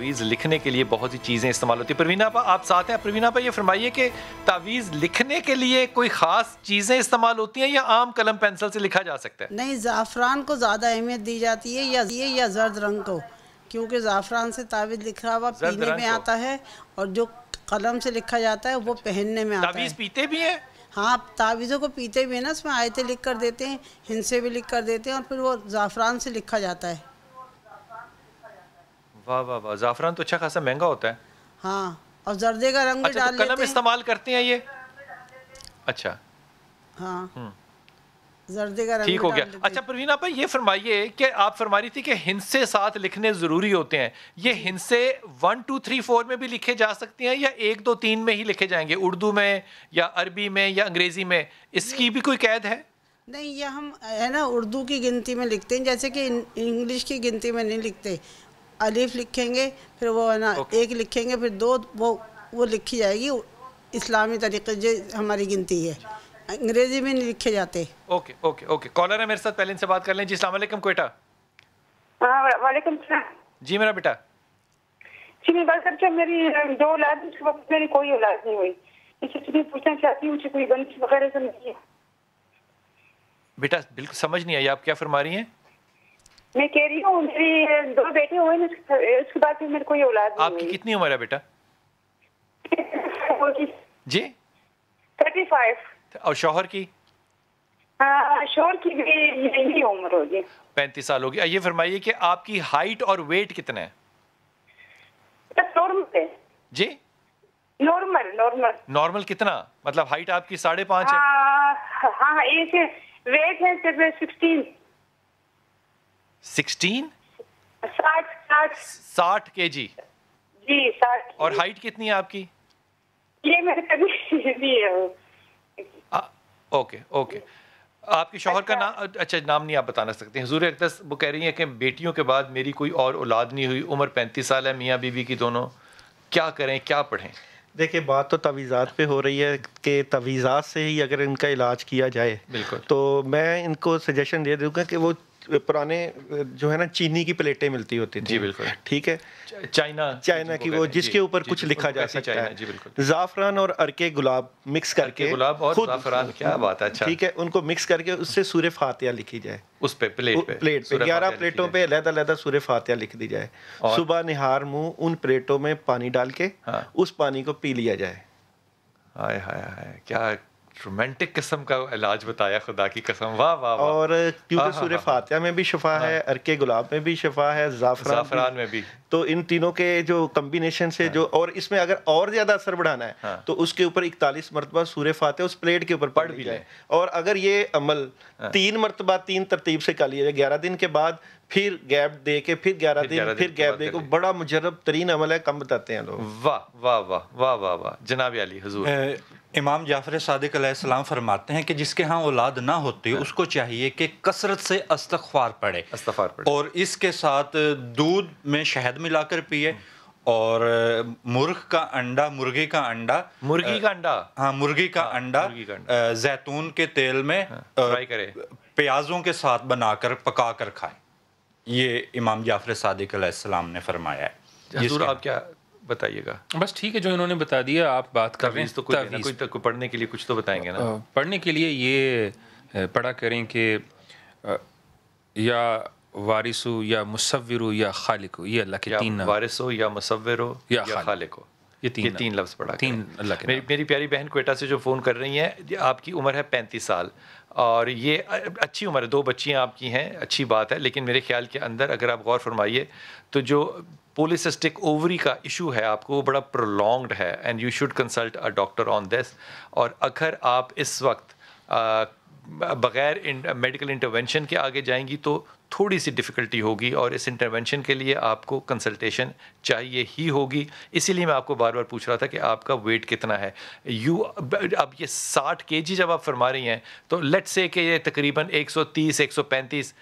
تعویذ لکھنے کے لیے بہت سی چیزیں استعمال ہوتی ہیں. پروینہ آپا آپ ساتھ ہیں. پروینہ آپا یہ فرمائیے کہ تعویذ لکھنے کے لیے کوئی خاص چیزیں استعمال ہوتی ہیں یا عام قلم پینسل سے لکھا جا سکتا ہے؟ نہیں، زعفران کو زیادہ اہمیت دی جاتی ہے یا زرد رنگ کو، کیونکہ زعفران سے تعویذ لکھا ہوا پینے میں آتا ہے اور جو قلم سے لکھا جاتا ہے وہ پہننے میں آتا ہے. تعویذ پیتے بھی ہیں؟ ہاں، تعویذوں کو پیتے بھی ہیں نا، اس میں آیتیں لکھ کر دیتے ہیں، ہندسے بھی لکھ کر دیتے ہیں اور پھر وہ زعفران سے لکھا جاتا ہے. واہ واہ واہ، زعفران تو اچھا خاصا مہنگا ہوتا ہے. ہاں، اور زردے کا رنگ بھی ڈال لیتے ہیں. قلم استعمال کرتے ہیں یہ؟ اچھا ہاں، زردے کا رنگ ٹھیک ہو گیا. اچھا پروینہ آپا یہ فرمائیے کہ آپ فرما رہی تھی کہ ہندسے ساتھ لکھنے ضروری ہوتے ہیں. یہ ہندسے 1 2 3 4 میں بھی لکھے جا سکتے ہیں یا 1 2 3 میں ہی لکھے جائیں گے، اردو میں یا عربی میں یا انگریزی میں؟ اس کی بھی کوئی قید ہے؟ نہیں، یہ ہم ہے نا اردو کی گنتی میں لکھتے ہیں، جیسے کہ انگلش کی گنتی میں نہیں لکھتے. الف لکھیں گے، پھر وہ ہے نا ایک لکھیں گے، پھر دو، وہ لکھی جائے گی اسلامی طریقے جو ہماری گنتی ہے. انگریزی میں نہیں لکھے جاتے. Okay okay okay. کالر ہے میرے ساتھ، پہلے ان سے بات کر لیں. جی السلام علیکم کوئٹہ. وعلیکم السلام. جی میرا بیٹا. جی میں بات کرتا ہوں، میری 2 اولاد، اس وقت میری کوئی اولاد نہیں ہوئی. اس سے پوچھنا چاہتی ہوں کہ کوئی بنش وغیرہ تو نہیں ہے؟ بیٹا بالکل سمجھ نہیں آئی، آپ کیا فرما رہی ہیں؟ میں کہہ رہی ہوں میری 2 بیٹے ہوئے ہیں، اس کے بعد پھر میری کوئی اولاد نہیں ہوئی. آپ کی کتنی عمر ہے بیٹا؟ جی 35. اور شوہر کی؟ شوہر کی بھی یہی عمر ہوگی، 35 سال ہوگی. یہ فرمائیے کہ آپ کی ہائٹ اور ویٹ کتنا ہے؟ نارمل ہے. جی نارمل کتنا؟ مطلب ہائٹ آپ کی 5.5 ہے؟ ہاں، ایک ویٹ ہے 16. 16؟ 60 کے جی. جی 60. اور ہائٹ کتنی ہے آپ کی؟ یہ میرے کبھی بھی ہے. Okay okay. آپ کے شوہر کا نام؟ اچھا نام نہیں آپ بتانا سکتے. حضور اقدس وہ کہہ رہی ہیں کہ بیٹیوں کے بعد میری کوئی اور اولاد نہیں ہوئی، عمر 35 سال ہے میاں بیوی کی دونوں، کیا کریں کیا پڑھیں؟ دیکھیں بات تو تعویذات پہ ہو رہی ہے کہ تعویذات سے ہی اگر ان کا علاج کیا جائے بالکل، تو میں ان کو سجیشن دے دوں گا کہ وہ پرانے جو ہے نا چینی کی پلیٹیں ملتی ہوتی تھیں. جی بالکل. ٹھیک ہے، چائنا کی وہ جس کے اوپر کچھ لکھا جا سکتا ہے. جی بالکل. زعفران اور ارکے گلاب مکس کر کے، گلاب اور زعفران، کیا بات ہے. اچھا ٹھیک ہے، ان کو مکس کر کے اس سے سورہ فاتحہ لکھی جائے. اس پہ پلیٹ پہ 11 پلیٹوں پہ علیحدہ سورہ فاتحہ لکھ دی جائے. صبح نہار منہ ان پلیٹوں میں پانی ڈال کے اس پانی کو پی لیا جائے. ہائے ہائے ہائے، کیا رومانٹک قسم کا علاج بتایا، خدا کی قسم. واہ واہ. اور کیونکہ سورہ فاتحہ میں بھی شفا ہے، ارکے گلاب میں بھی شفا ہے، زعفران میں بھی. تو ان تینوں کے جو کمبینیشن سے جو، اور اس میں اگر اور زیادہ اثر بڑھانا ہے تو اس کے اوپر 41 مرتبہ سورہ فاتحہ اس پلیٹ کے اوپر پڑھ بھی جائے. اور اگر یہ عمل 3 مرتبہ 3 ترتیب سے کر لیا جائے، 11 دن کے بعد پھر گیپ دے کے، پھر 11 دن پھر گیپ دے کے، بڑا مجرب ترین عمل ہے، کم بتاتے ہیں لوگ. واہ واہ واہ واہ واہ واہ. جناب علی حضور. امام جعفر صادق علیہ السلام فرماتے ہیں کہ جس کے ہاں اولاد نہ ہوتی اس کو چاہیے کہ کثرت سے استغفار پڑھے اور اس کے ساتھ دودھ میں شہد ملا کر پیے، اور مرغی کا انڈا زیتون کے تیل میں پیازوں کے ساتھ بنا کر پکا کر کھائے. یہ امام جعفر صادق علیہ السلام نے فرمایا ہے. حضور آپ کیا بتائیے گا؟ بس ٹھیک ہے، جو انہوں نے بتا دیا آپ بات کر رہے ہیں. تو کوئی پڑھنے کے لیے کچھ تو بتائیں گے نا. پڑھنے کے لیے یہ پڑھا کریں کہ یا وارثو یا مصورو یا خالقو، یہ اللہ کے 3 نام. وارثو یا مصورو یا خالقو، یہ 3 لفظ پڑھا. 3 اللہ کے. میری پیاری بہن کوئٹہ سے جو فون کر رہی ہیں، آپ کی عمر ہے 35 سال اور یہ اچھی عمر ہے، 2 بچیاں آپ کی ہیں، اچھی بات ہے. لیکن میرے خیال کے اندر اگر آپ غور فرمائیے تو جو پولیسسٹک اووری کا ایشو ہے آپ کو، وہ بڑا پرولونگڈ ہے and you should consult a doctor on this. اور اگر آپ اس وقت بغیر میڈیکل انٹرونشن کے آگے جائیں گی تو تھوڑی سی ڈیفیکلٹی ہوگی، اور اس انٹرونشن کے لیے آپ کو کنسلٹیشن چاہیے ہی ہوگی. اسی لیے میں آپ کو بار بار پوچھ رہا تھا کہ آپ کا ویٹ کتنا ہے. اب یہ 60 kg جب آپ فرما رہی ہیں تو لیٹ سے کہ یہ تقریباً 130-135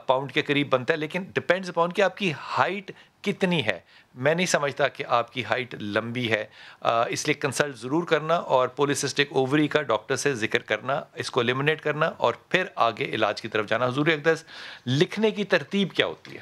پاؤنڈ کے قریب بنتا ہے، لیکن ڈپینڈز اپون کہ آپ کی ہائٹ کتنی ہے. میں نہیں سمجھتا کہ آپ کی ہائٹ لمبی ہے، اس لیے کنسلٹ ضرور کرنا اور پولیسسٹک اووری کا ڈاکٹر سے ذکر کرنا، اس کو ایلیمنیٹ کرنا اور پھر آگے علاج کی طرف جانا. حضور اقدس لکھنے کی ترتیب کیا ہوتی ہے؟